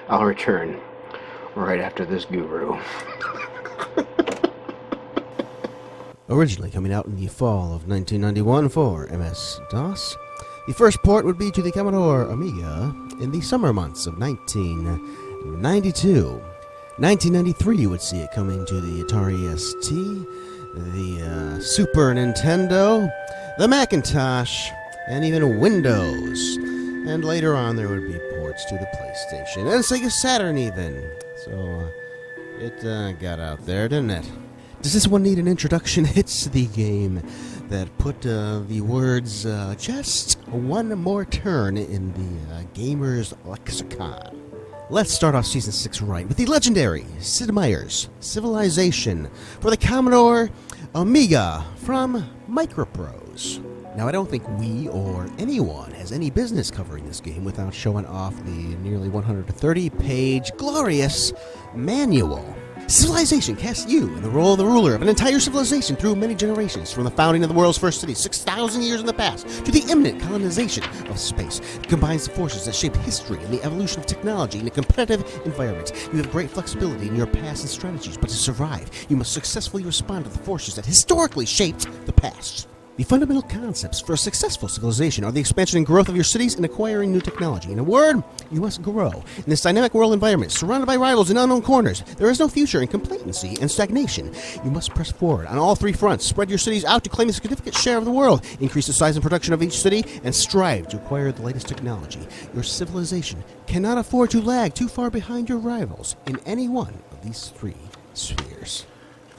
I'll return right after this guru. Originally coming out in the fall of 1991 for MS-DOS, the first port would be to the Commodore Amiga in the summer months of 1992. 1993 would see it coming to the Atari ST, the Super Nintendo, the Macintosh, and even Windows. And later on there would be ports to the PlayStation and Sega Saturn even. So it got out there, didn't it? Does this one need an introduction? It's the game that put the words just one more turn in the gamer's lexicon. Let's start off Season 6 right with the legendary Sid Meier's Civilization for the Commodore Amiga from Microprose. Now, I don't think we or anyone has any business covering this game without showing off the nearly 130-page glorious manual. Civilization casts you in the role of the ruler of an entire civilization through many generations, from the founding of the world's first city 6,000 years in the past to the imminent colonization of space. It combines the forces that shape history and the evolution of technology in a competitive environment. You have great flexibility in your past and strategies, but to survive, you must successfully respond to the forces that historically shaped the past. The fundamental concepts for a successful civilization are the expansion and growth of your cities and acquiring new technology. In a word, you must grow. In this dynamic world environment, surrounded by rivals and unknown corners, there is no future in complacency and stagnation. You must press forward on all three fronts. Spread your cities out to claim a significant share of the world. Increase the size and production of each city, and strive to acquire the latest technology. Your civilization cannot afford to lag too far behind your rivals in any one of these three spheres.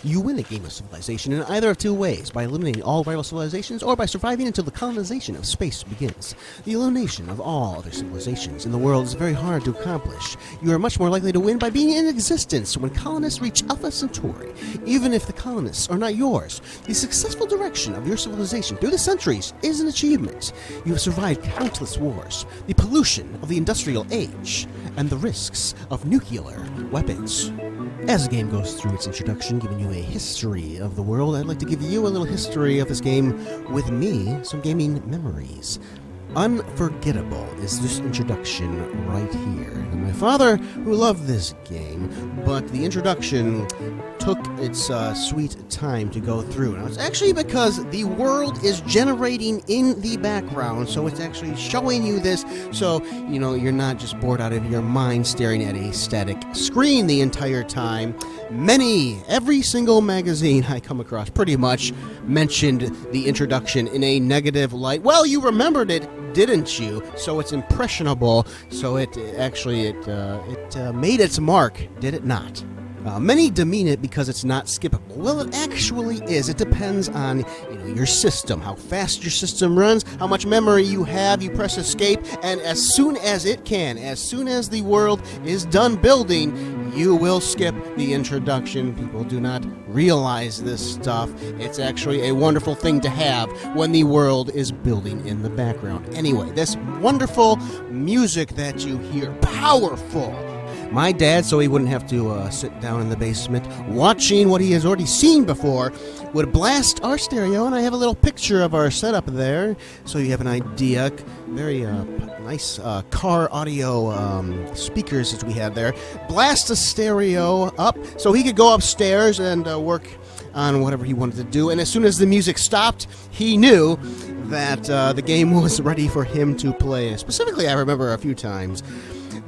You win a game of civilization in either of two ways, by eliminating all rival civilizations or by surviving until the colonization of space begins. The elimination of all other civilizations in the world is very hard to accomplish. You are much more likely to win by being in existence when colonists reach Alpha Centauri, even if the colonists are not yours. The successful direction of your civilization through the centuries is an achievement. You have survived countless wars, the pollution of the industrial age, and the risks of nuclear weapons. As the game goes through its introduction, giving you a history of the world, I'd like to give you a little history of this game with me, some gaming memories. Unforgettable is this introduction right here. And my father, who loved this game, but the introduction took its sweet time to go through. Now, it's actually because the world is generating in the background, so it's actually showing you this, so, you know, you're not just bored out of your mind staring at a static screen the entire time. Every single magazine I come across pretty much mentioned the introduction in a negative light. Well, you remembered it, didn't you? So it's impressionable, so it made its mark, did it not? Many demean it because it's not skippable. Well, it actually is. It depends on your system, how fast your system runs, how much memory you have. You press escape, and as soon as the world is done building, you will skip the introduction. People do not realize this stuff. It's actually a wonderful thing to have when the world is building in the background. Anyway, this wonderful music that you hear, powerful. My dad, so he wouldn't have to sit down in the basement watching what he has already seen before, would blast our stereo, and I have a little picture of our setup there, so you have an idea. Very nice car audio speakers that we have there. Blast the stereo up so he could go upstairs and work on whatever he wanted to do, and as soon as the music stopped, he knew that the game was ready for him to play. Specifically, I remember a few times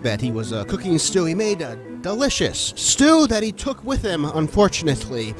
that he was cooking stew. He made a delicious stew that he took with him, unfortunately.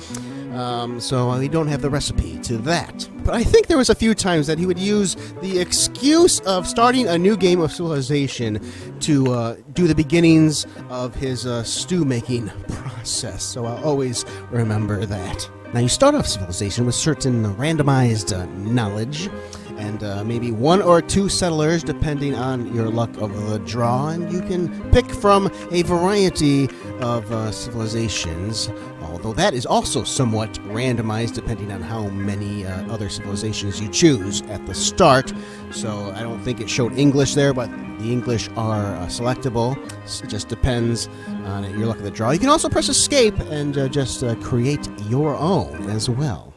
So we don't have the recipe to that. But I think there was a few times that he would use the excuse of starting a new game of Civilization to do the beginnings of his stew-making process. So I'll always remember that. Now, you start off Civilization with certain randomized knowledge, and maybe one or two settlers, depending on your luck of the draw, and you can pick from a variety of civilizations, although that is also somewhat randomized depending on how many other civilizations you choose at the start. So I don't think it showed English there, but the English are selectable. It just depends on your luck of the draw. You can also press escape and just create your own as well.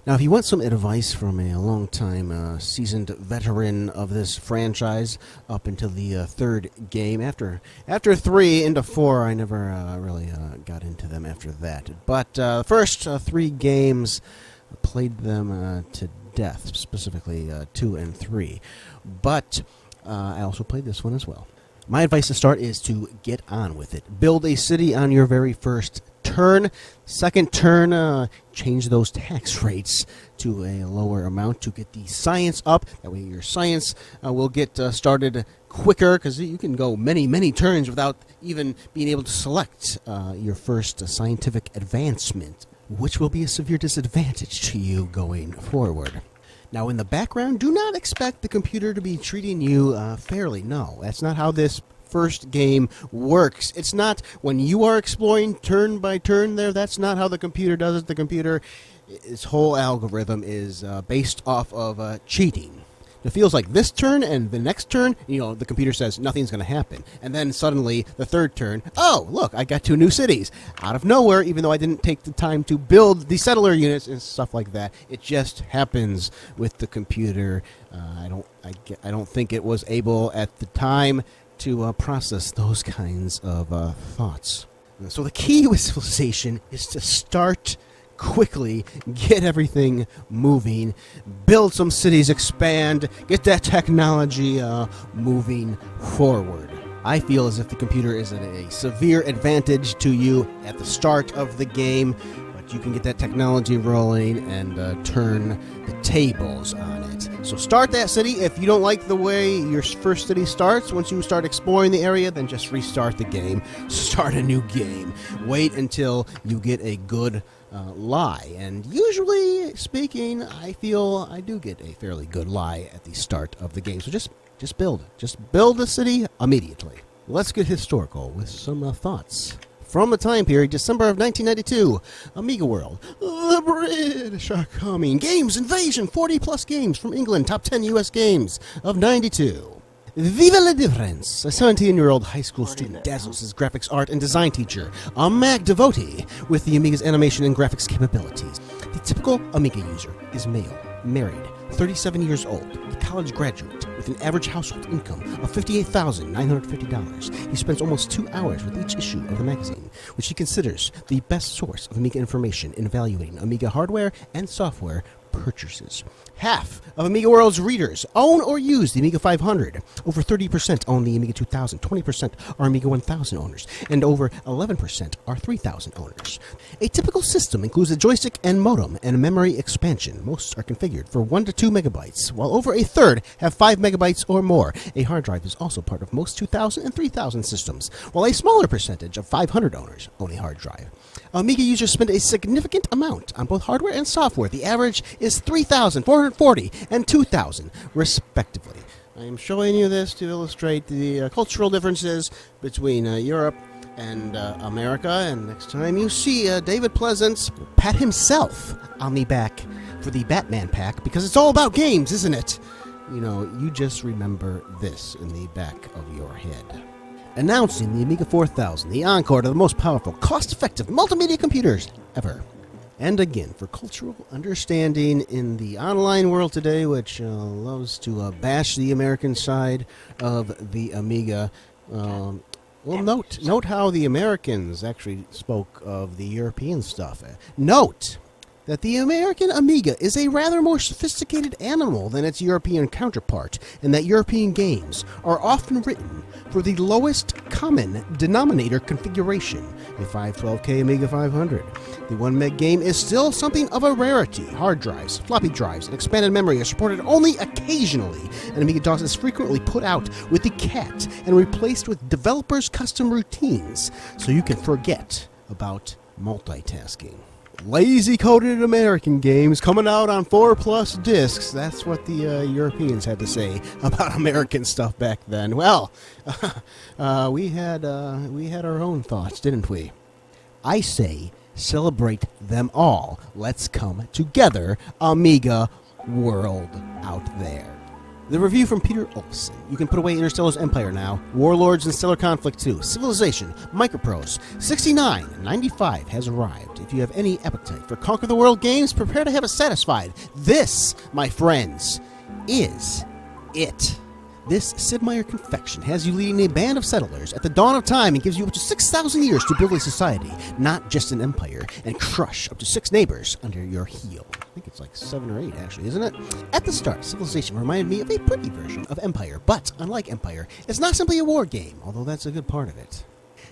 Now, if you want some advice from a long-time seasoned veteran of this franchise up until the third game, after 3 into 4, I never really got into them after that. But first 3 games, played them to death, specifically 2 and 3. But I also played this one as well. My advice to start is to get on with it. Build a city on your very first turn. Second turn, change those tax rates to a lower amount to get the science up. That way your science will get started quicker, because you can go many, many turns without even being able to select your first scientific advancement, which will be a severe disadvantage to you going forward. Now, in the background, do not expect the computer to be treating you fairly. No, that's not how this first game works. It's not when you are exploring turn by turn there. That's not how the computer does it. The computer, its whole algorithm is based off of cheating. It feels like this turn and the next turn, the computer says nothing's going to happen. And then suddenly, the third turn, oh, look, I got 2 new cities. Out of nowhere, even though I didn't take the time to build the settler units and stuff like that. It just happens with the computer. I don't think it was able at the time to process those kinds of thoughts. So the key with civilization is to start quickly, get everything moving, build some cities, expand, get that technology moving forward. I feel as if the computer is at a severe advantage to you at the start of the game, but you can get that technology rolling and turn the tables on it. So start that city. If you don't like the way your first city starts, once you start exploring the area, then just restart the game. Start a new game. Wait until you get a good lie. And usually speaking, I feel I do get a fairly good lie at the start of the game. So just build. Just build a city immediately. Let's get historical with some thoughts. From the time period, December of 1992, Amiga World. The British are coming. Games Invasion, 40-plus games from England. Top 10 U.S. games of 92. Viva la difference! A 17-year-old high school student dazzles his graphics art and design teacher, a Mac devotee, with the Amiga's animation and graphics capabilities. The typical Amiga user is male, married, 37 years old, a college graduate, with an average household income of $58,950. He spends almost 2 hours with each issue of the magazine, which he considers the best source of Amiga information in evaluating Amiga hardware and software purchases. Half of Amiga World's readers own or use the Amiga 500. Over 30% own the Amiga 2000. 20% are Amiga 1000 owners. And over 11% are 3000 owners. A typical system includes a joystick and modem and a memory expansion. Most are configured for 1 to 2 megabytes, while over a third have 5 megabytes or more. A hard drive is also part of most 2000 and 3000 systems, while a smaller percentage of 500 owners own a hard drive. Amiga users spend a significant amount on both hardware and software. The average is $3,440 and $2,000, respectively. I am showing you this to illustrate the cultural differences between Europe and America. And next time you see David Pleasance pat himself on the back for the Batman pack, because it's all about games, isn't it? You just remember this in the back of your head. Announcing the Amiga 4000, the encore to the most powerful, cost-effective multimedia computers ever. And again, for cultural understanding in the online world today, which loves to bash the American side of the Amiga, note how the Americans actually spoke of the European stuff. Note that the American Amiga is a rather more sophisticated animal than its European counterpart, and that European games are often written for the lowest common denominator configuration, a 512K Amiga 500. The 1 meg game is still something of a rarity. Hard drives, floppy drives, and expanded memory are supported only occasionally, and Amiga DOS is frequently put out with the cat and replaced with developers' custom routines, so you can forget about multitasking. Lazy-coded American games coming out on 4+ discs. That's what the Europeans had to say about American stuff back then. Well, we had our own thoughts, didn't we? I say celebrate them all. Let's come together, Amiga World out there. The review from Peter Olson. You can put away Interstellar's Empire now. Warlords and Stellar Conflict 2. Civilization. Microprose. 69.95 has arrived. If you have any appetite for Conquer the World games, prepare to have it satisfied. This, my friends, is it. This Sid Meier confection has you leading a band of settlers at the dawn of time and gives you up to 6,000 years to build a society, not just an empire, and crush up to 6 neighbors under your heel. I think it's like 7 or 8, actually, isn't it? At the start, Civilization reminded me of a pretty version of Empire, but unlike Empire, it's not simply a war game, although that's a good part of it.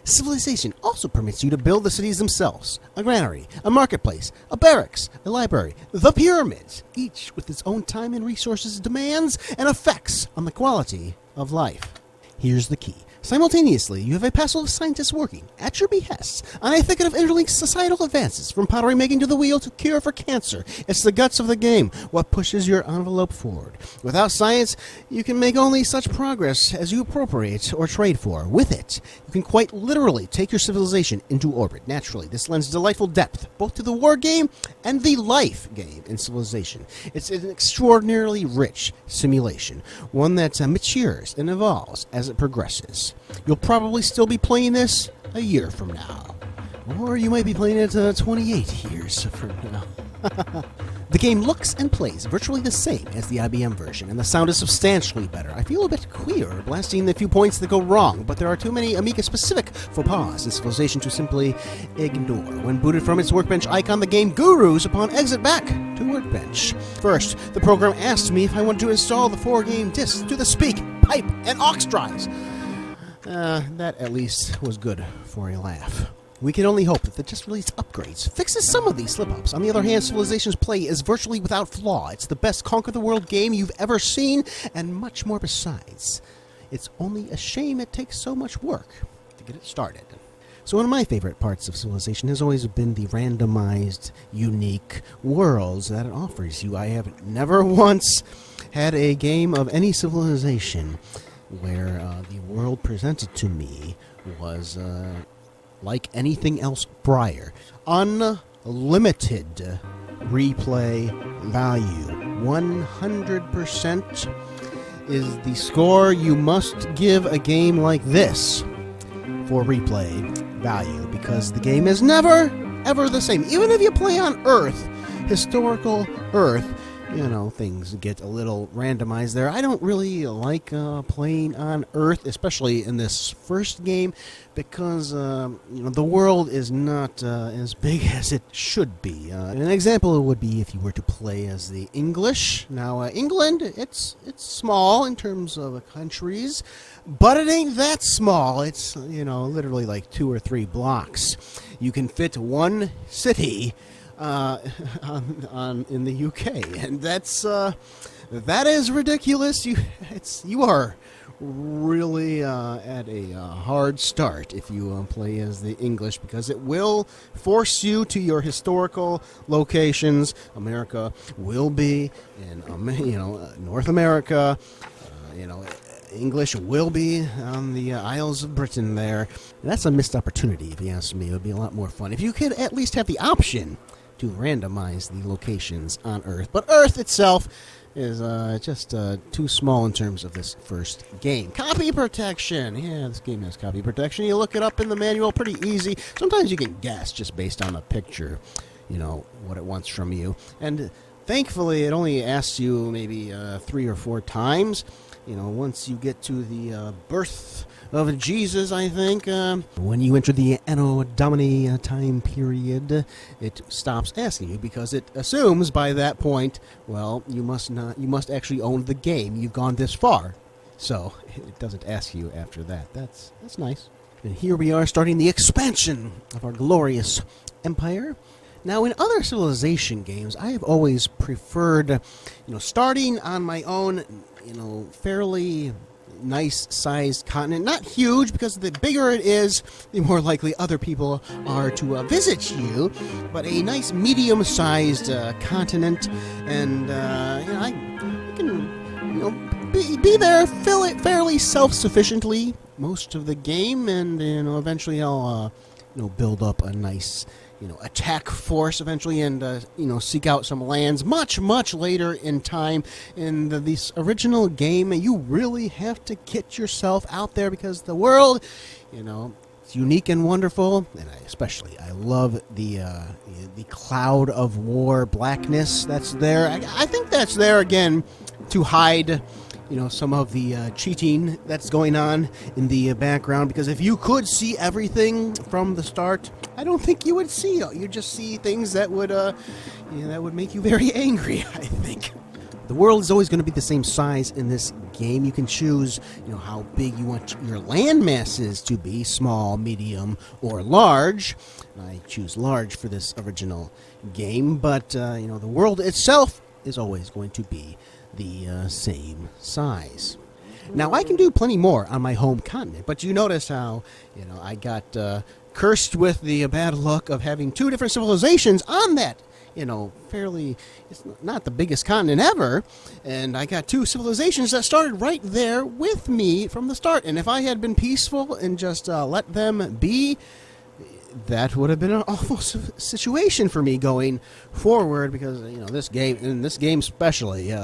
Civilization also permits you to build the cities themselves, a granary, a marketplace, a barracks, a library, the pyramids, each with its own time and resources demands and effects on the quality of life. Here's the key. Simultaneously, you have a passel of scientists working, at your behest, on a thicket of interlinked societal advances, from pottery making to the wheel to cure for cancer. It's the guts of the game, what pushes your envelope forward. Without science, you can make only such progress as you appropriate or trade for. With it, you can quite literally take your civilization into orbit. Naturally, this lends delightful depth, both to the war game and the life game in Civilization. It's an extraordinarily rich simulation, one that matures and evolves as it progresses. You'll probably still be playing this a year from now. Or you might be playing it 28 years from now. The game looks and plays virtually the same as the IBM version, and the sound is substantially better. I feel a bit queer blasting the few points that go wrong, but there are too many Amiga-specific faux pas in Civilization to simply ignore. When booted from its Workbench icon, the game gurus upon exit back to Workbench. First, the program asked me if I wanted to install the 4-game discs to the Speak, Pipe, and Aux drives. That at least was good for a laugh. We can only hope that the just-released upgrades fixes some of these slip-ups. On the other hand, Civilization's play is virtually without flaw. It's the best Conquer-the-World game you've ever seen, and much more besides. It's only a shame it takes so much work to get it started. So one of my favorite parts of Civilization has always been the randomized, unique worlds that it offers you. I have never once had a game of any Civilization where the world presented to me was like anything else prior. Unlimited replay value. 100% is the score you must give a game like this for replay value, because the game is never, ever the same. Even if you play on Earth, historical Earth, you know, things get a little randomized there. I don't really like playing on Earth, especially in this first game, because the world is not as big as it should be. An example would be if you were to play as the English. Now, England, it's small in terms of countries, but it ain't that small. It's, literally like 2 or 3 blocks. You can fit one city in the UK, and that is ridiculous. You are really at a hard start if you play as the English, because it will force you to your historical locations. America will be in North America. English will be on the Isles of Britain there. That's a missed opportunity, if you ask me. It would be a lot more fun if you could at least have the option to randomize the locations on Earth. But Earth itself is just too small in terms of this first game. Copy protection. Yeah, this game has copy protection. You look it up in the manual, pretty easy. Sometimes you can guess just based on the picture, what it wants from you. And thankfully, it only asks you maybe 3 or 4 times. Once you get to the birth of Jesus, I think, when you enter the Anno Domini time period, it stops asking you, because it assumes by that point, well, you must actually own the game. You've gone this far. So it doesn't ask you after that. That's nice. And here we are starting the expansion of our glorious empire. Now, in other Civilization games, I have always preferred, starting on my own, fairly nice-sized continent. Not huge, because the bigger it is, the more likely other people are to visit you, but a nice medium-sized continent, and, I can, be there fairly self-sufficiently most of the game, and, eventually I'll, build up a nice, attack force eventually and, seek out some lands much, much later in time. In this original game, you really have to get yourself out there because the world, it's unique and wonderful, and I love the cloud of war blackness that's there. I think that's there again to hide some of the cheating that's going on in the background, because if you could see everything from the start, I don't think you would see it. You just see things that would make you very angry, I think. The world is always going to be the same size in this game. You can choose, how big you want your land masses to be, small, medium, or large. I choose large for this original game, but, the world itself is always going to be the same size. Now, I can do plenty more on my home continent, but you notice how, I got cursed with the bad luck of having two different civilizations on that, it's not the biggest continent ever, and I got two civilizations that started right there with me from the start, and if I had been peaceful and just let them be, that would have been an awful situation for me going forward, because this game especially,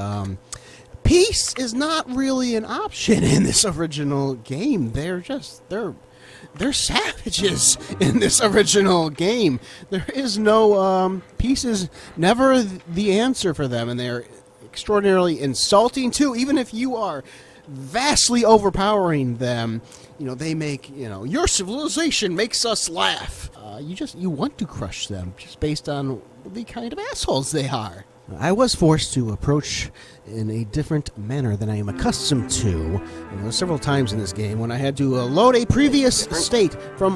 peace is not really an option in this original game. They're savages in this original game. There is no peace is never the answer for them, and they're extraordinarily insulting too. Even if you are vastly overpowering them, they make, your civilization makes us laugh. You want to crush them just based on the kind of assholes they are. I was forced to approach in a different manner than I am accustomed to. Several times in this game when I had to load a previous state from,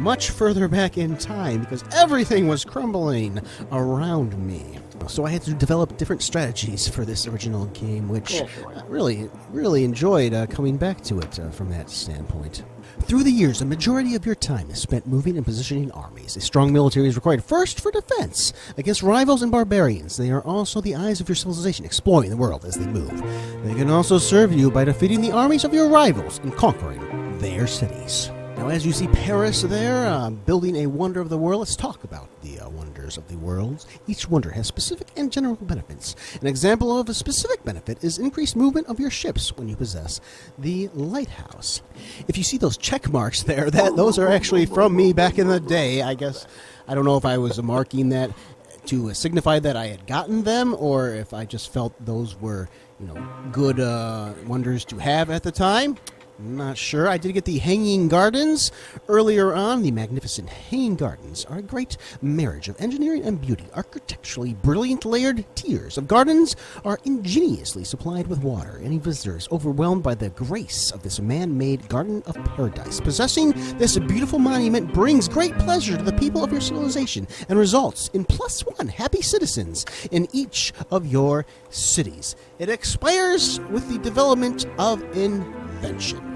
much further back in time because everything was crumbling around me. So I had to develop different strategies for this original game, which I really enjoyed coming back to it from that standpoint. Through the years, a majority of your time is spent moving and positioning armies. A strong military is required first for defense against rivals and barbarians. They are also the eyes of your civilization, exploring the world as they move. They can also serve you by defeating the armies of your rivals and conquering their cities. Now, as you see Paris there, building a wonder of the world, let's talk about the wonders of the world. Each wonder has specific and general benefits. An example of a specific benefit is increased movement of your ships when you possess the lighthouse. If you see those check marks there, those are actually from me back in the day. I guess, I don't know if I was marking that to signify that I had gotten them, or if I just felt those were, good wonders to have at the time. Not sure. I did get the Hanging Gardens earlier on. The magnificent Hanging Gardens are a great marriage of engineering and beauty. Architecturally brilliant layered tiers of gardens are ingeniously supplied with water. Any visitor is overwhelmed by the grace of this man-made garden of paradise. Possessing this beautiful monument brings great pleasure to the people of your civilization and results in +1 happy citizens in each of your cities. It expires with the development of invention.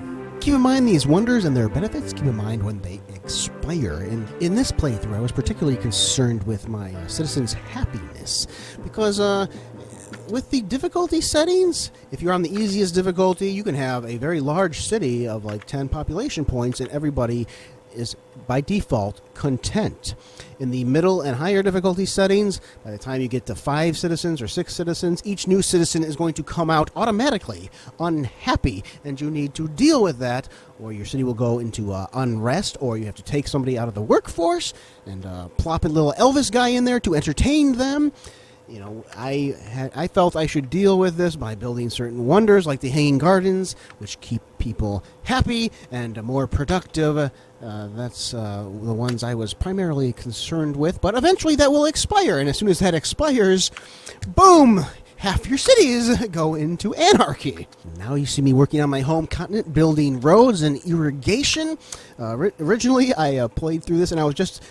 Keep in mind these wonders and their benefits. Keep in mind when they expire. And in this playthrough, I was particularly concerned with my citizens' happiness because with the difficulty settings, if you're on the easiest difficulty, you can have a very large city of like 10 population points and everybody is by default content. In the middle and higher difficulty settings, by the time you get to 5 citizens or 6 citizens, each new citizen is going to come out automatically unhappy, and you need to deal with that, or your city will go into unrest, or you have to take somebody out of the workforce and plop a little Elvis guy in there to entertain them. I felt I should deal with this by building certain wonders like the Hanging Gardens, which keep people happy and more productive. That's the ones I was primarily concerned with, but eventually that will expire, and as soon as that expires, boom! Half your cities go into anarchy. Now you see me working on my home continent, building roads and irrigation. Originally, I played through this, and I was just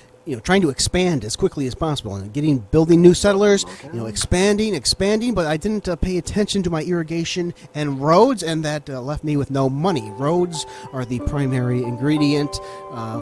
trying to expand as quickly as possible and building new settlers, expanding, but I didn't pay attention to my irrigation and roads, and that left me with no money. Roads are the primary ingredient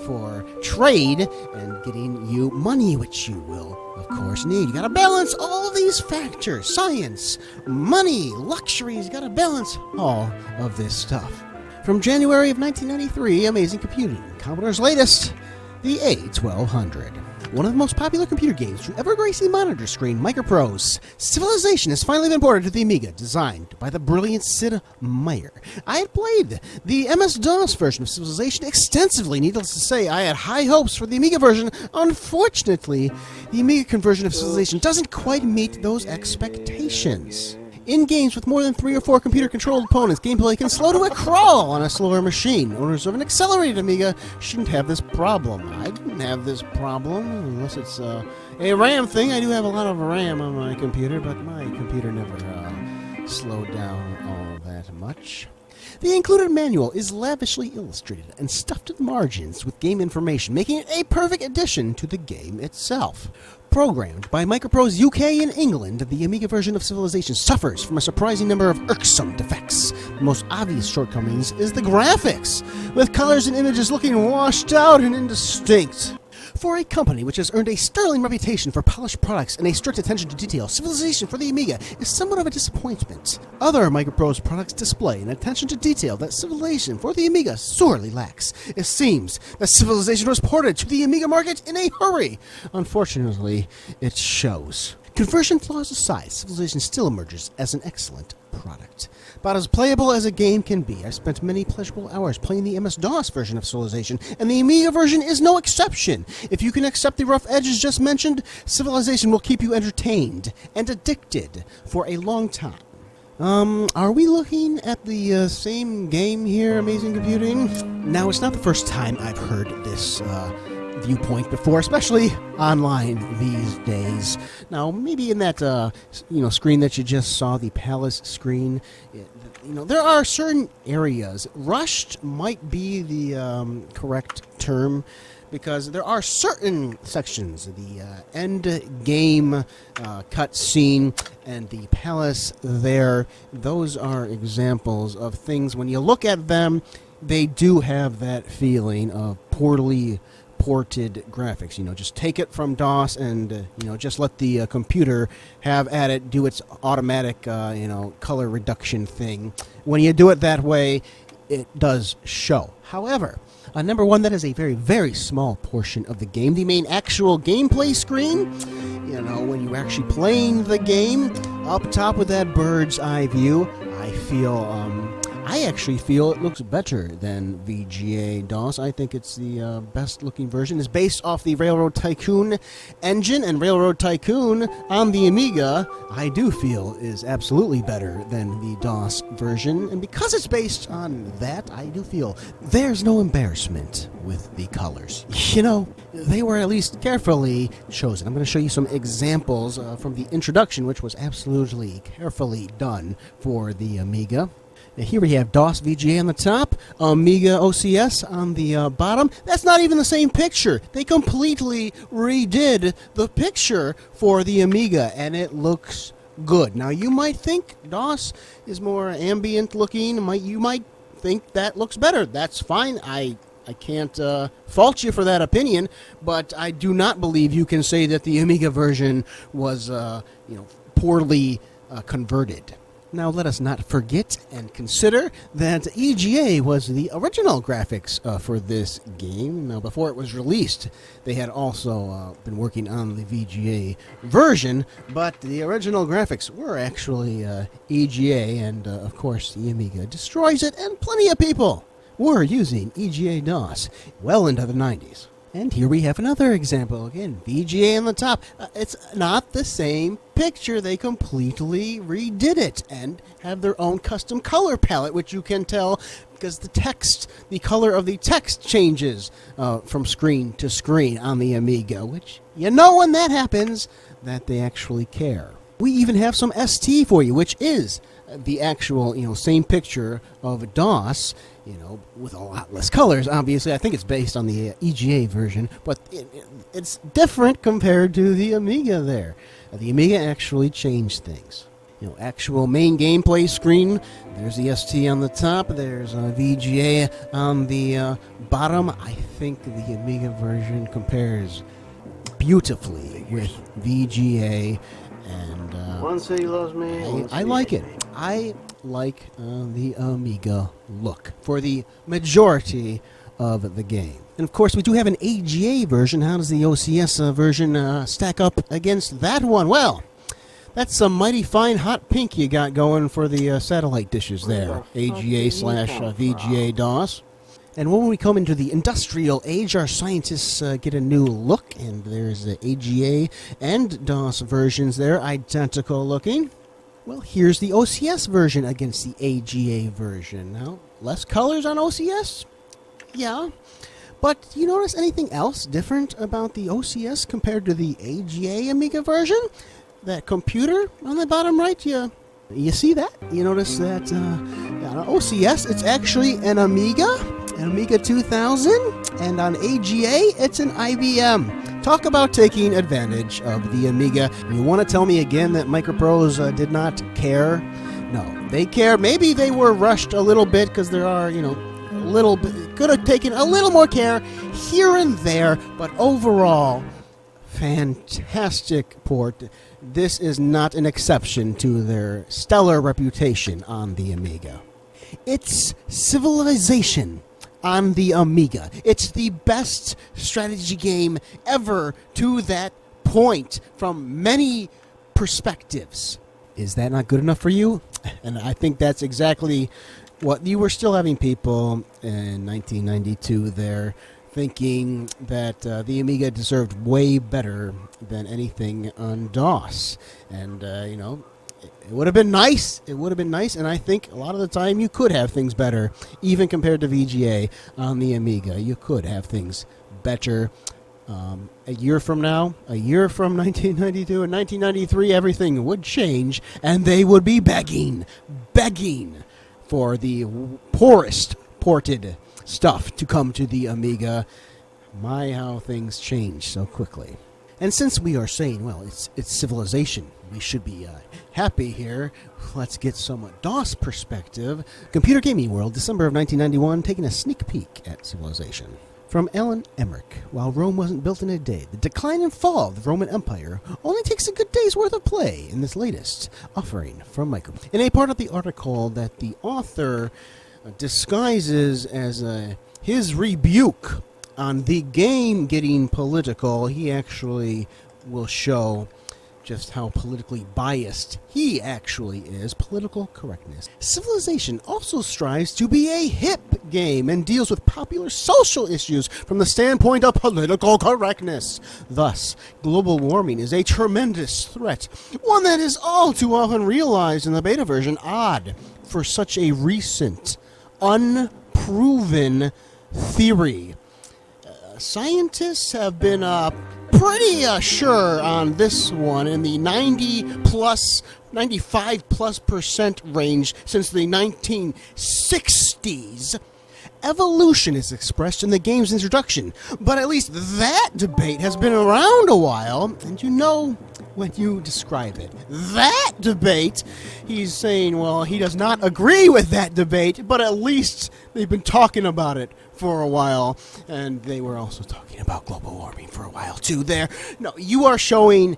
for trade and getting you money, which you will, of course, need. You gotta balance all these factors: science, money, luxuries. You gotta balance all of this stuff. From January of 1993, Amazing Computing, Commodore's latest, the A1200. One of the most popular computer games to ever grace the monitor screen, Microprose Civilization has finally been ported to the Amiga, designed by the brilliant Sid Meier. I had played the MS-DOS version of Civilization extensively. Needless to say, I had high hopes for the Amiga version. Unfortunately, the Amiga conversion of Civilization doesn't quite meet those expectations. In games with more than 3 or 4 computer-controlled opponents, gameplay can slow to a crawl on a slower machine. Owners of an accelerated Amiga shouldn't have this problem. I didn't have this problem, unless it's a RAM thing. I do have a lot of RAM on my computer, but my computer never slowed down all that much. The included manual is lavishly illustrated and stuffed with margins with game information, making it a perfect addition to the game itself. Programmed by Microprose UK in England, the Amiga version of Civilization suffers from a surprising number of irksome defects. The most obvious shortcomings is the graphics, with colors and images looking washed out and indistinct. For a company which has earned a sterling reputation for polished products and a strict attention to detail, Civilization for the Amiga is somewhat of a disappointment. Other Microprose products display an attention to detail that Civilization for the Amiga sorely lacks. It seems that Civilization was ported to the Amiga market in a hurry. Unfortunately, it shows. Conversion flaws aside, Civilization still emerges as an excellent product. About as playable as a game can be, I spent many pleasurable hours playing the MS-DOS version of Civilization, and the Amiga version is no exception. If you can accept the rough edges just mentioned, Civilization will keep you entertained and addicted for a long time. Are we looking at the same game here, Amazing Computing? Now, it's not the first time I've heard this viewpoint before, especially online these days. Now, maybe in that screen that you just saw, the Palace screen, there are certain areas. Rushed might be the correct term, because there are certain sections, the end game cut scene and the palace there, those are examples of things, when you look at them, they do have that feeling of poorly ported graphics. Just take it from DOS and just let the computer have at it, do its automatic color reduction thing. When you do it that way, it does show. However, number one, that is a very, very small portion of the game. The main actual gameplay screen, when you're actually playing the game, up top with that bird's eye view, I actually feel it looks better than VGA DOS. I think it's the best looking version. It's based off the Railroad Tycoon engine, and Railroad Tycoon on the Amiga, I do feel, is absolutely better than the DOS version. And because it's based on that, I do feel there's no embarrassment with the colors. They were at least carefully chosen. I'm going to show you some examples from the introduction, which was absolutely carefully done for the Amiga. Here we have DOS VGA on the top, Amiga OCS on the bottom. That's not even the same picture. They completely redid the picture for the Amiga, and it looks good. Now, you might think DOS is more ambient looking. You might think that looks better. That's fine. I can't fault you for that opinion, but I do not believe you can say that the Amiga version was poorly converted. Now, let us not forget and consider that EGA was the original graphics for this game. Now, before it was released, they had also been working on the VGA version, but the original graphics were actually EGA, and of course, the Amiga destroys it, and plenty of people were using EGA DOS well into the 90s. And here we have another example. Again, VGA on the top. It's not the same picture. They completely redid it and have their own custom color palette, which you can tell because the color of the text changes from screen to screen on the Amiga, which when that happens, that they actually care. We even have some ST for you, which is the actual, same picture of DOS, with a lot less colors, obviously. I think it's based on the EGA version, but it's different compared to the Amiga there. The Amiga actually changed things. Actual main gameplay screen, there's the ST on the top, there's VGA on the bottom. I think the Amiga version compares beautifully with VGA, and One city loves me. I like it. I like the Amiga look for the majority of the game. And of course, we do have an AGA version. How does the OCS version stack up against that one? Well, that's some mighty fine hot pink you got going for the satellite dishes there. AGA slash VGA DOS. And when we come into the industrial age, our scientists get a new look, and there's the AGA and DOS versions there, identical looking. Well, here's the OCS version against the AGA version. Now, less colors on OCS? Yeah. But do you notice anything else different about the OCS compared to the AGA Amiga version? That computer on the bottom right, you see that? You notice that on OCS, it's actually an Amiga 2000, and on AGA, it's an IBM. Talk about taking advantage of the Amiga. You want to tell me again that Microprose did not care? No, they care. Maybe they were rushed a little bit because there are, a little bit, could have taken a little more care here and there, but overall, fantastic port. This is not an exception to their stellar reputation on the Amiga. It's civilization on the Amiga. It's the best strategy game ever to that point from many perspectives. Is that not good enough for you? And I think that's exactly what you were still having people in 1992 there thinking that the Amiga deserved way better than anything on DOS. And, it would have been nice. It would have been nice, and I think a lot of the time you could have things better, even compared to VGA on the Amiga. You could have things better. A year from now, a year from 1992 and 1993, everything would change, and they would be begging for the poorest ported stuff to come to the Amiga. My, how things change so quickly. And since we are saying, well, it's civilization, we should be happy here. Let's get some DOS perspective. Computer Gaming World, December of 1991, taking a sneak peek at civilization. From Alan Emmerich, while Rome wasn't built in a day, the decline and fall of the Roman Empire only takes a good day's worth of play in this latest offering from Microprose. In a part of the article that the author disguises as his rebuke on the game getting political, he actually will show just how politically biased he actually is. Political correctness. Civilization also strives to be a hip game and deals with popular social issues from the standpoint of political correctness. Thus, global warming is a tremendous threat, one that is all too often realized in the beta version. Odd for such a recent, unproven theory. Scientists have been pretty sure on this one in the 95+% range since the 1960s. Evolution is expressed in the game's introduction, but at least that debate has been around a while, and you know when you describe it. That debate, he's saying, well, he does not agree with that debate, but at least they've been talking about it for a while, and they were also talking about global warming for a while too there. No, you are showing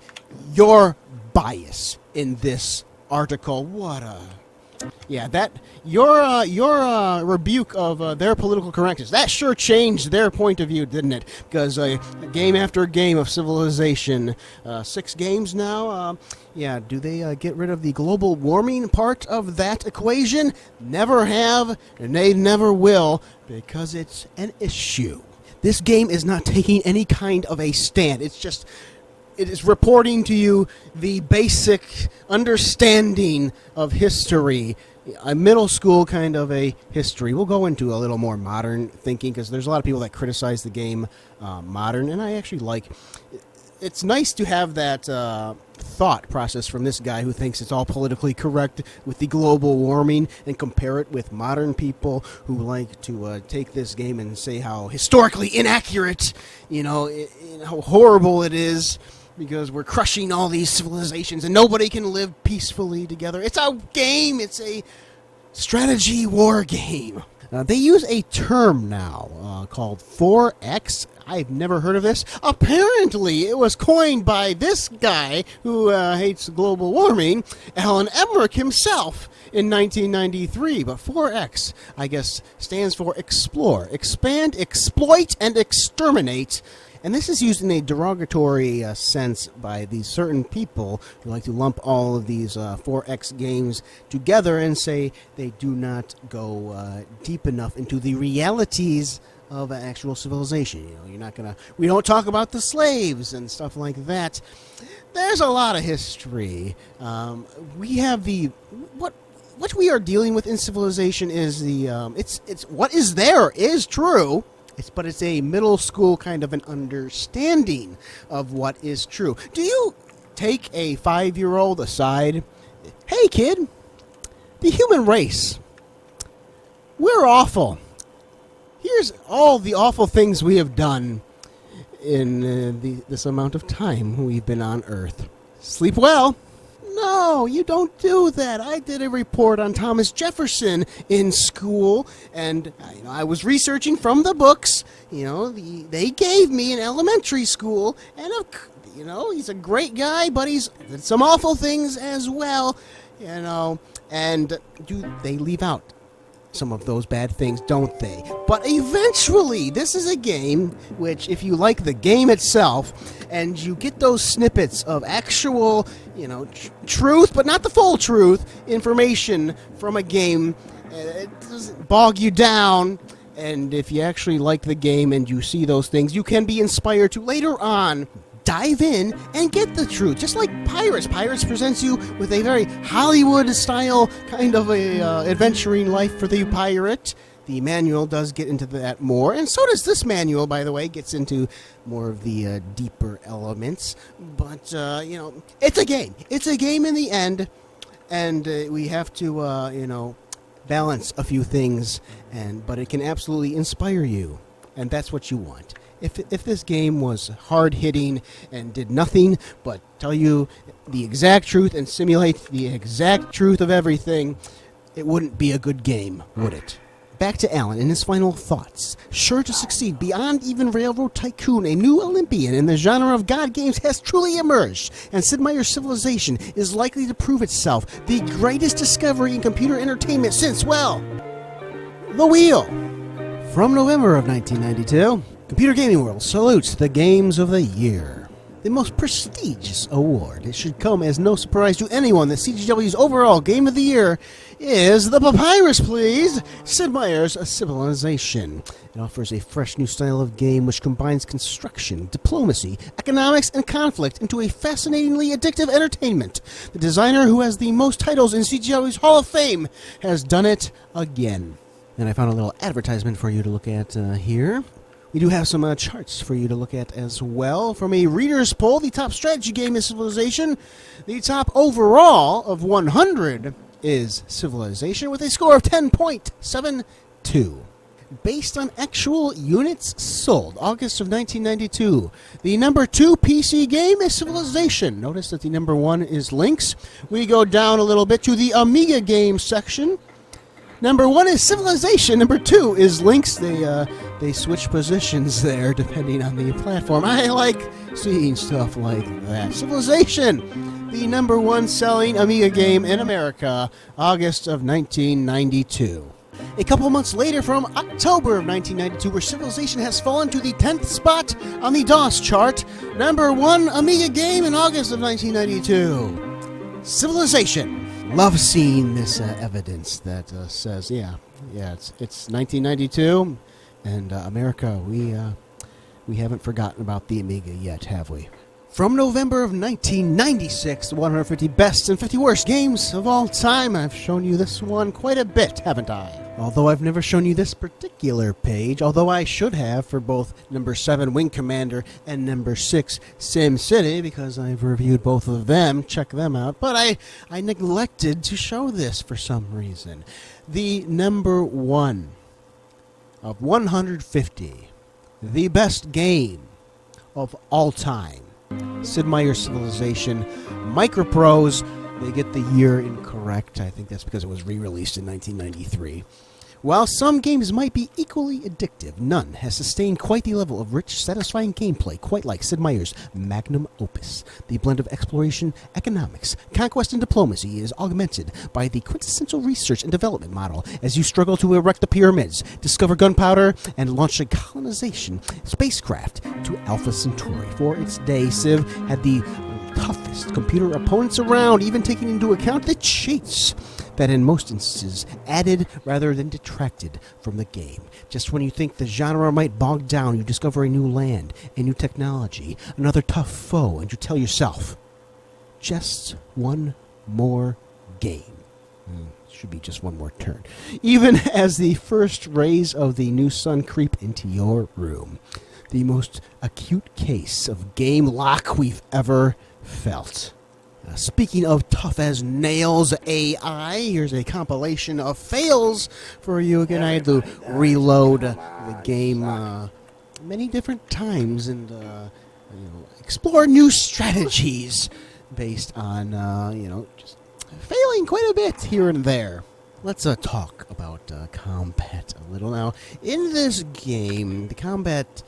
your bias in this article. What a... Yeah, that your rebuke of their political correctness, that sure changed their point of view, didn't it? Because game after game of civilization, 6 games now, do they get rid of the global warming part of that equation? Never have, and they never will, because it's an issue. This game is not taking any kind of a stand. It is reporting to you the basic understanding of history, a middle school kind of a history. We'll go into a little more modern thinking because there's a lot of people that criticize the game modern, and I actually like... It's nice to have that thought process from this guy who thinks it's all politically correct with the global warming and compare it with modern people who like to take this game and say how historically inaccurate, how horrible it is, because we're crushing all these civilizations and nobody can live peacefully together. It's a game. It's a strategy war game. They use a term now called 4X. I've never heard of this. Apparently, it was coined by this guy who hates global warming, Alan Emmerich himself, in 1993. But 4X, I guess, stands for explore, expand, exploit, and exterminate. And this is used in a derogatory sense by these certain people who like to lump all of these 4X games together and say they do not go deep enough into the realities of actual civilization. You know, you're not gonna. We don't talk about the slaves and stuff like that. There's a lot of history. We have the what we are dealing with in civilization is the it's what is there is true. But it's a middle school kind of an understanding of what is true. Do you take a 5-year-old aside? Hey, kid, the human race, we're awful. Here's all the awful things we have done in this amount of time we've been on Earth. Sleep well. No, you don't do that. I did a report on Thomas Jefferson in school, and I was researching from the books. You know, they gave me in elementary school, and he's a great guy, but he's did some awful things as well. You know, and they leave out some of those bad things, don't they? But eventually, this is a game which, if you like the game itself, and you get those snippets of actual, truth, but not the full truth, information from a game, it doesn't bog you down. And if you actually like the game and you see those things, you can be inspired to later on dive in and get the truth. Just like Pirates. Pirates presents you with a very Hollywood-style kind of a adventuring life for the pirate. The manual does get into that more, and so does this manual, by the way. Gets into more of the deeper elements. But, it's a game. It's a game in the end, and we have to, balance a few things, but it can absolutely inspire you, and that's what you want. If this game was hard-hitting and did nothing but tell you the exact truth and simulate the exact truth of everything, it wouldn't be a good game, would it? Back to Alan and his final thoughts. Sure to succeed beyond even Railroad Tycoon, a new Olympian in the genre of GodGames has truly emerged, and Sid Meier's Civilization is likely to prove itself the greatest discovery in computer entertainment since, the wheel. From November of 1992... Computer Gaming World salutes the Games of the Year. The most prestigious award. It should come as no surprise to anyone that CGW's overall Game of the Year is the Papyrus, please! Sid Meier's Civilization. It offers a fresh new style of game which combines construction, diplomacy, economics, and conflict into a fascinatingly addictive entertainment. The designer who has the most titles in CGW's Hall of Fame has done it again. And I found a little advertisement for you to look at here. We do have some charts for you to look at as well. From a reader's poll, the top strategy game is Civilization. The top overall of 100 is Civilization with a score of 10.72. Based on actual units sold, August of 1992, the number 2 PC game is Civilization. Notice that the number 1 is Lynx. We go down a little bit to the Amiga Games section. Number 1 is Civilization. Number 2 is Lynx. They switch positions there depending on the platform. I like seeing stuff like that. Civilization, the number 1 selling Amiga game in America, August of 1992. A couple months later, from October of 1992, where Civilization has fallen to the 10th spot on the DOS chart, number 1 Amiga game in August of 1992. Civilization. Love seeing this evidence that says, it's 1992, and America, we haven't forgotten about the Amiga yet, have we? From November of 1996, the 150 best and 50 worst games of all time. I've shown you this one quite a bit, haven't I? Although I've never shown you this particular page, although I should have for both number 7, Wing Commander, and number 6, Sim City, because I've reviewed both of them. Check them out. But I neglected to show this for some reason. The number 1 of 150, the best game of all time. Sid Meier's Civilization. Microprose, they get the year incorrect. I think that's because it was re-released in 1993. While some games might be equally addictive, none has sustained quite the level of rich, satisfying gameplay quite like Sid Meier's magnum opus. The blend of exploration, economics, conquest, and diplomacy is augmented by the quintessential research and development model as you struggle to erect the pyramids, discover gunpowder, and launch a colonization spacecraft to Alpha Centauri. For its day, Civ had the toughest computer opponents around, even taking into account the cheats that in most instances added rather than detracted from the game. Just when you think the genre might bog down, you discover a new land, a new technology, another tough foe, and you tell yourself, just one more game. Should be just one more turn. Even as the first rays of the new sun creep into your room. The most acute case of game lock we've ever felt. Speaking of tough as nails AI, here's a compilation of fails for you. Again, I had to reload the game many different times and explore new strategies based on just failing quite a bit here and there. Let's talk about combat a little now. In this game, the combat,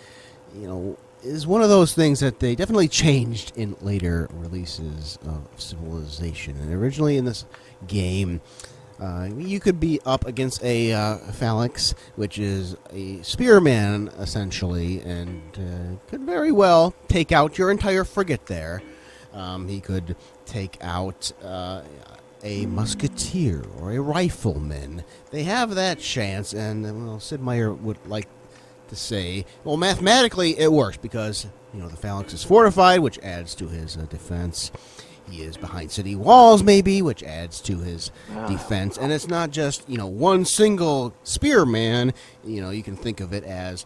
is one of those things that they definitely changed in later releases of Civilization. And originally in this game, you could be up against a phalanx, which is a spearman, essentially, and could very well take out your entire frigate there. He could take out a musketeer or a rifleman. They have that chance, and Sid Meier would like to say, well, mathematically it works because the phalanx is fortified, which adds to his defense. He is behind city walls, maybe, which adds to his defense. And it's not just one single spearman. You can think of it as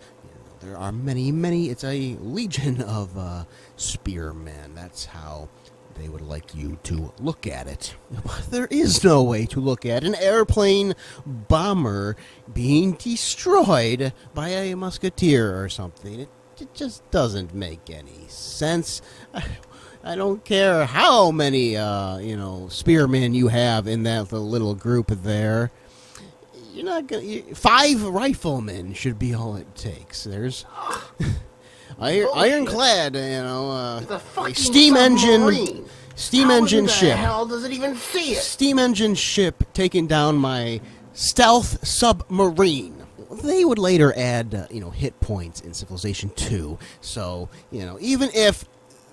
there are many. It's a legion of spearmen. That's how they would like you to look at it. There is no way to look at an airplane bomber being destroyed by a musketeer or something. It just doesn't make any sense. I don't care how many, spearmen you have in that little group there. You're not gonna. 5 riflemen should be all it takes. There's ironclad, a steam submarine. Steam engine ship. How the hell does it even see it? Steam engine ship taking down my stealth submarine. They would later add, hit points in Civilization 2. So, even if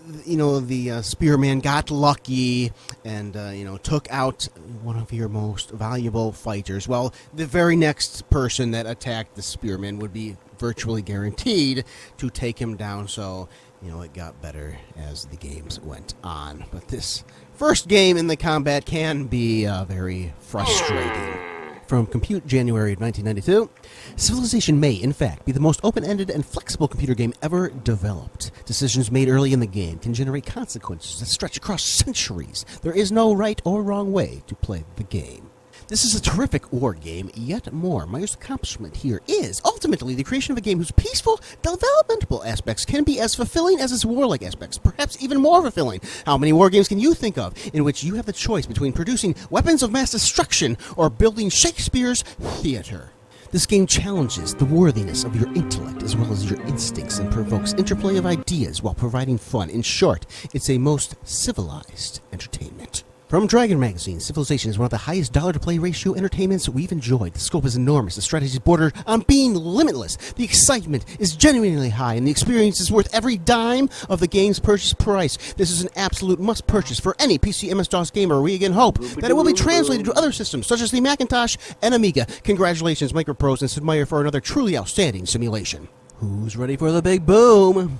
the spearman got lucky and, took out one of your most valuable fighters, well, the very next person that attacked the spearman would be virtually guaranteed to take him down. So, it got better as the games went on. But this first game in the combat can be very frustrating. From Compute January of 1992, Civilization may, in fact, be the most open-ended and flexible computer game ever developed. Decisions made early in the game can generate consequences that stretch across centuries. There is no right or wrong way to play the game. This is a terrific war game, yet more. Meier's accomplishment here is ultimately the creation of a game whose peaceful, developmental aspects can be as fulfilling as its warlike aspects, perhaps even more fulfilling. How many war games can you think of in which you have the choice between producing weapons of mass destruction or building Shakespeare's theater? This game challenges the worthiness of your intellect as well as your instincts and provokes interplay of ideas while providing fun. In short, it's a most civilized entertainment. From Dragon Magazine, Civilization is one of the highest dollar-to-play ratio entertainments we've enjoyed. The scope is enormous, the strategy is bordered on being limitless, the excitement is genuinely high, and the experience is worth every dime of the game's purchase price. This is an absolute must-purchase for any PC MS-DOS gamer. We again hope that it will be translated to other systems, such as the Macintosh and Amiga. Congratulations, Microprose and Sid Meier, for another truly outstanding simulation. Who's ready for the big boom?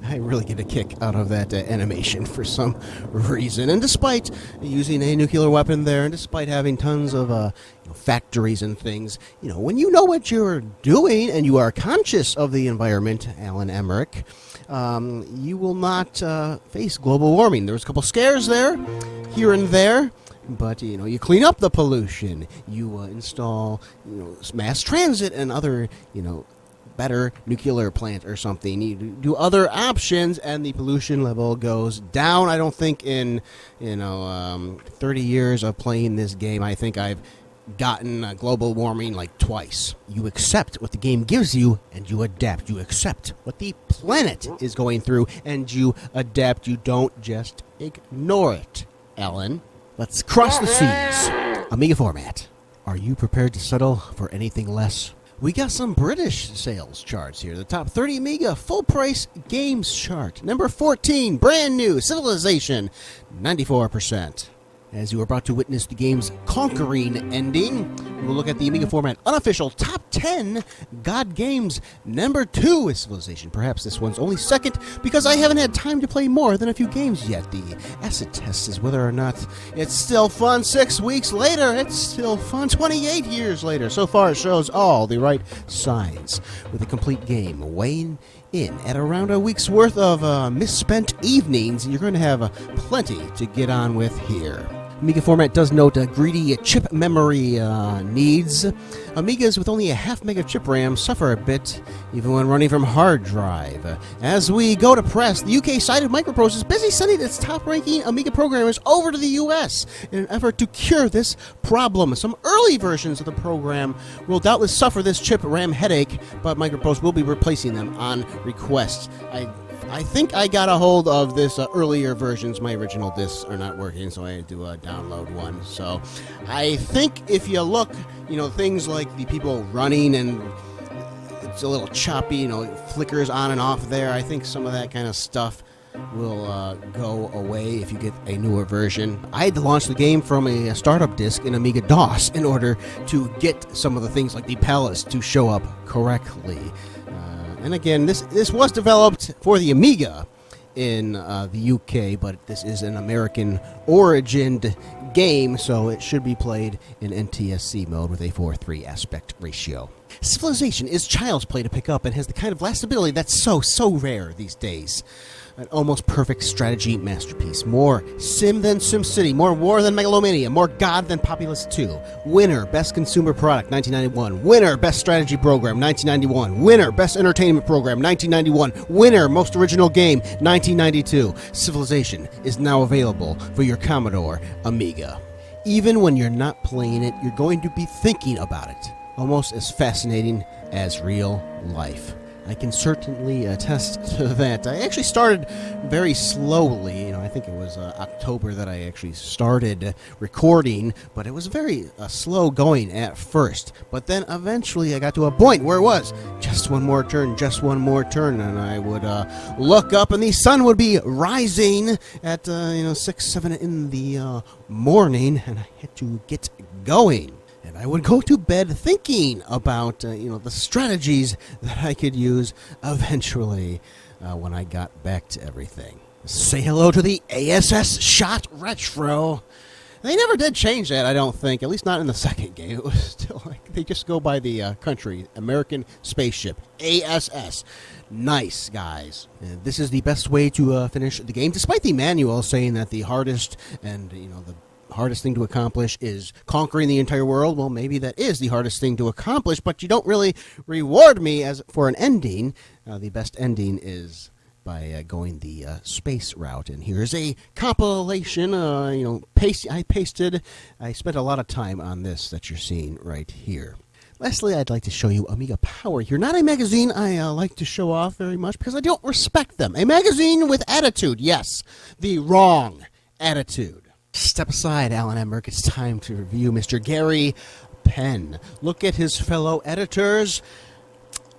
I really get a kick out of that animation for some reason. And despite using a nuclear weapon there, and despite having tons of factories and things, when you know what you're doing and you are conscious of the environment, Alan Emmerich, you will not face global warming. There was a couple scares there, here and there. But, you clean up the pollution. You install, mass transit and other, better nuclear plant or something. You do other options, and the pollution level goes down. I don't think in 30 years of playing this game, I think I've gotten global warming like twice. You accept what the game gives you, and you adapt. You accept what the planet is going through, and you adapt. You don't just ignore it, Alan. Let's cross the seas. Amiga Format. Are you prepared to settle for anything less? We got some British sales charts here. The top 30 Amiga full-price games chart. Number 14, brand new, Civilization, 94%. As you are about to witness the game's conquering ending, we'll look at the Amiga Format unofficial top 10 GodGames. Number 2 is Civilization. Perhaps this one's only second because I haven't had time to play more than a few games yet. The acid test is whether or not it's still fun 6 weeks later. It's still fun 28 years later. So far it shows all the right signs. With a complete game weighing in at around a week's worth of misspent evenings, you're going to have plenty to get on with here. Amiga Format does note greedy chip memory needs. Amigas with only a half meg of chip RAM suffer a bit, even when running from hard drive. As we go to press, the UK side of Microprose is busy sending its top-ranking Amiga programmers over to the US in an effort to cure this problem. Some early versions of the program will doubtless suffer this chip RAM headache, but Microprose will be replacing them on request. I think I got a hold of this earlier versions. My original discs are not working, so I had to download one. So I think if you look, things like the people running and it's a little choppy, flickers on and off there. I think some of that kind of stuff will go away if you get a newer version. I had to launch the game from a startup disk in Amiga DOS in order to get some of the things like the palettes to show up correctly. And again, this was developed for the Amiga in the UK, but this is an American-origined game, so it should be played in NTSC mode with a 4:3 aspect ratio. Civilization is child's play to pick up and has the kind of lastability that's so rare these days. An almost perfect strategy masterpiece. More Sim than SimCity. More War than Megalomania. More God than Populous 2. Winner, Best Consumer Product, 1991. Winner, Best Strategy Program, 1991. Winner, Best Entertainment Program, 1991. Winner, Most Original Game, 1992. Civilization is now available for your Commodore Amiga. Even when you're not playing it, you're going to be thinking about it. Almost as fascinating as real life. I can certainly attest to that. I actually started very slowly. I think it was October that I actually started recording, but it was very slow going at first. But then eventually I got to a point where it was just one more turn, and I would look up and the sun would be rising at 6, 7 in the morning, and I had to get going. And I would go to bed thinking about, the strategies that I could use eventually when I got back to everything. Say hello to the ASS Shot Retro. They never did change that, I don't think, at least not in the second game. It was still like they just go by the country, American Spaceship, ASS. Nice, guys. This is the best way to finish the game, despite the manual saying that the hardest and, the hardest thing to accomplish is conquering the entire world. Well, maybe that is the hardest thing to accomplish, but you don't really reward me as for an ending. The best ending is by going the space route. And here's a compilation. I spent a lot of time on this that you're seeing right here. Lastly, I'd like to show you Amiga Power. You're not a magazine I like to show off very much because I don't respect them. A magazine with attitude, yes, the wrong attitude. Step aside, Alan Emmerich. It's time to review Mr. Gary Penn. Look at his fellow editors.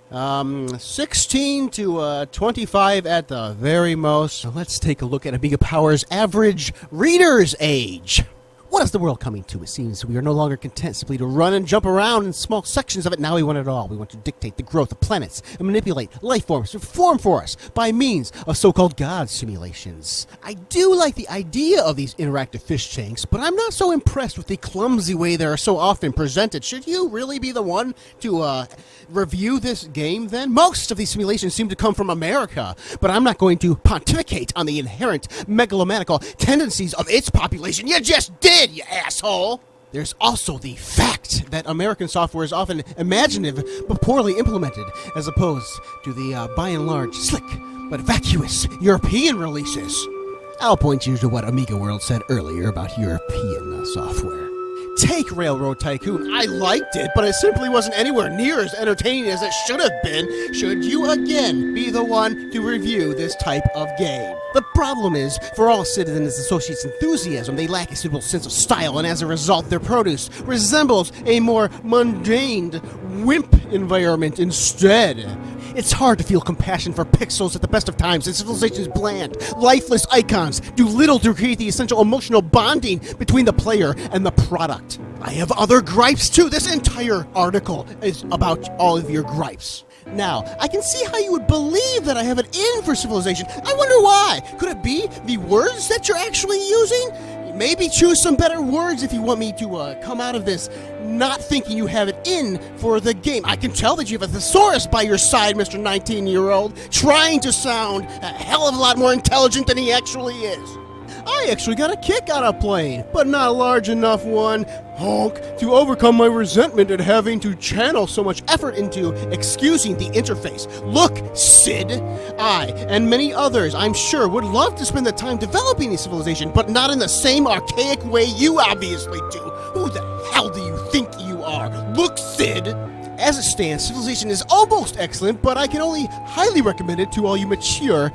16 to 25 at the very most. So let's take a look at Amiga Power's average reader's age. What is the world coming to? It seems we are no longer content simply to run and jump around in small sections of it. Now we want it all. We want to dictate the growth of planets and manipulate life forms to form for us by means of so-called God simulations. I do like the idea of these interactive fish tanks, but I'm not so impressed with the clumsy way they are so often presented. Should you really be the one to review this game then? Most of these simulations seem to come from America, but I'm not going to pontificate on the inherent megalomaniacal tendencies of its population. You just did! You asshole! There's also the fact that American software is often imaginative but poorly implemented, as opposed to the, by and large, slick but vacuous European releases. I'll point you to what Amiga World said earlier about European software. Take Fake Railroad Tycoon. I liked it, but it simply wasn't anywhere near as entertaining as it should have been, should you again be the one to review this type of game. The problem is, for all Sid and his associates' enthusiasm, they lack a suitable sense of style, and as a result, their produce resembles a more mundane wimp environment instead. It's hard to feel compassion for pixels at the best of times, and Civilization's bland, lifeless icons do little to create the essential emotional bonding between the player and the product. I have other gripes too. This entire article is about all of your gripes. Now, I can see how you would believe that I have it in for Civilization. I wonder why. Could it be the words that you're actually using? Maybe choose some better words if you want me to come out of this not thinking you have it in for the game. I can tell that you have a thesaurus by your side, Mr. 19-year-old, trying to sound a hell of a lot more intelligent than he actually is. I actually got a kick out of playing, but not a large enough one, honk, to overcome my resentment at having to channel so much effort into excusing the interface. Look, Sid, I and many others, I'm sure, would love to spend the time developing a Civilization, but not in the same archaic way you obviously do. Who the hell do you think you are? Look, Sid! As it stands, Civilization is almost excellent, but I can only highly recommend it to all you mature,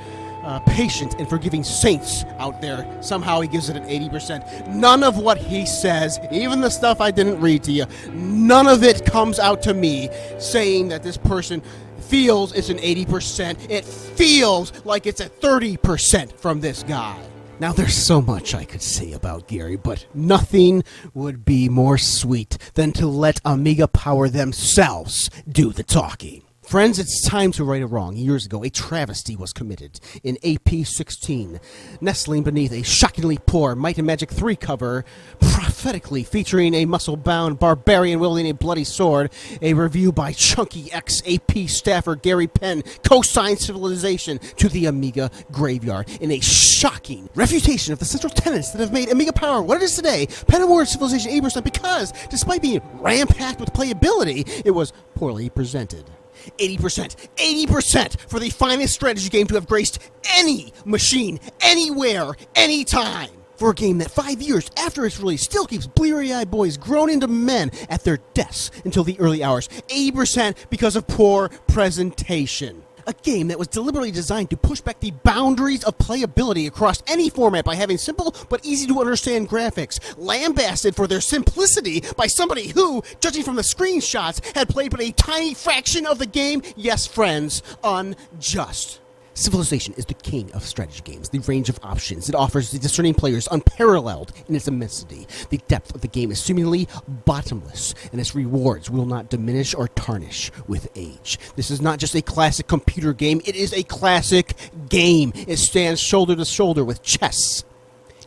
patient and forgiving saints out there. Somehow he gives it an 80%. None of what he says, even the stuff I didn't read to you, none of it comes out to me saying that this person feels it's an 80%. It feels like it's a 30% from this guy. Now, there's so much I could say about Gary, but nothing would be more sweet than to let Amiga Power themselves do the talking. Friends, it's time to right a wrong. Years ago, a travesty was committed in AP16, nestling beneath a shockingly poor Might and Magic 3 cover, prophetically featuring a muscle-bound barbarian wielding a bloody sword, a review by Chunky X AP staffer Gary Penn, co-signed Civilization to the Amiga graveyard in a shocking refutation of the central tenets that have made Amiga Power what it is today. Penn awarded Civilization 80% because, despite being ram-packed with playability, it was poorly presented. 80% for the finest strategy game to have graced any machine, anywhere, anytime. For a game that 5 years after its release still keeps bleary-eyed boys grown into men at their desks until the early hours. 80% because of poor presentation. A game that was deliberately designed to push back the boundaries of playability across any format by having simple but easy-to-understand graphics, lambasted for their simplicity by somebody who, judging from the screenshots, had played but a tiny fraction of the game. Yes, friends, unjust. Civilization is the king of strategy games. The range of options it offers the discerning players unparalleled in its immensity. The depth of the game is seemingly bottomless, and its rewards will not diminish or tarnish with age. This is not just a classic computer game, it is a classic game. It stands shoulder to shoulder with chess.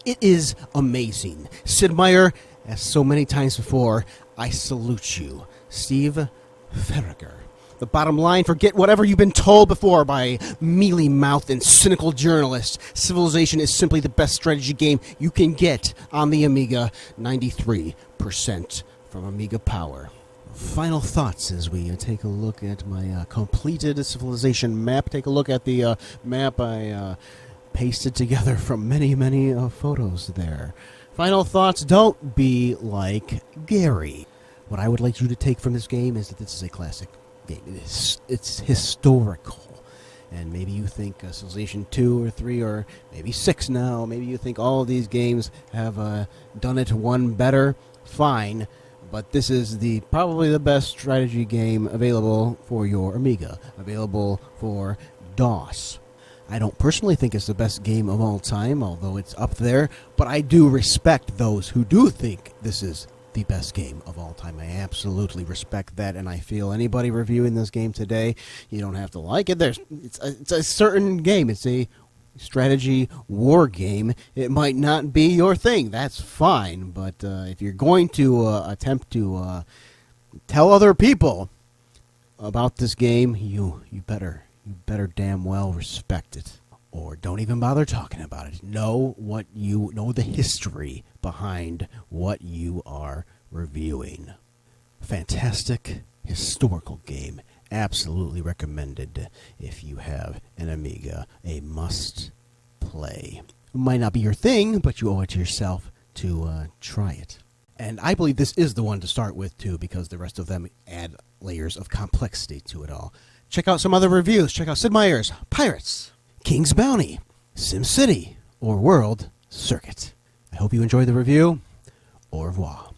It is amazing. Sid Meier, as so many times before, I salute you. Steve Farragher. The bottom line, forget whatever you've been told before by mealy-mouthed and cynical journalists. Civilization is simply the best strategy game you can get on the Amiga. 93% from Amiga Power. Final thoughts as we take a look at my completed Civilization map. Take a look at the map I pasted together from many photos there. Final thoughts, don't be like Gary. What I would like you to take from this game is that this is a classic game. It's historical, and maybe you think Civilization 2 or 3 or maybe 6 now, maybe you think all of these games have done it one better. Fine, but this is probably the best strategy game available for your Amiga, available for DOS. I don't personally think it's the best game of all time, although it's up there, but I do respect those who do think this is the best game of all time. I absolutely respect that, and I feel anybody reviewing this game today, you don't have to like it. It's a certain game. It's a strategy war game. It might not be your thing. That's fine, but if you're going to attempt to tell other people about this game, you better damn well respect it. Or don't even bother talking about it. Know the history behind what you are reviewing. Fantastic historical game. Absolutely recommended if you have an Amiga. A must play. It might not be your thing, but you owe it to yourself to try it. And I believe this is the one to start with, too, because the rest of them add layers of complexity to it all. Check out some other reviews. Check out Sid Meier's Pirates, King's Bounty, SimCity, or World Circuit. I hope you enjoyed the review. Au revoir.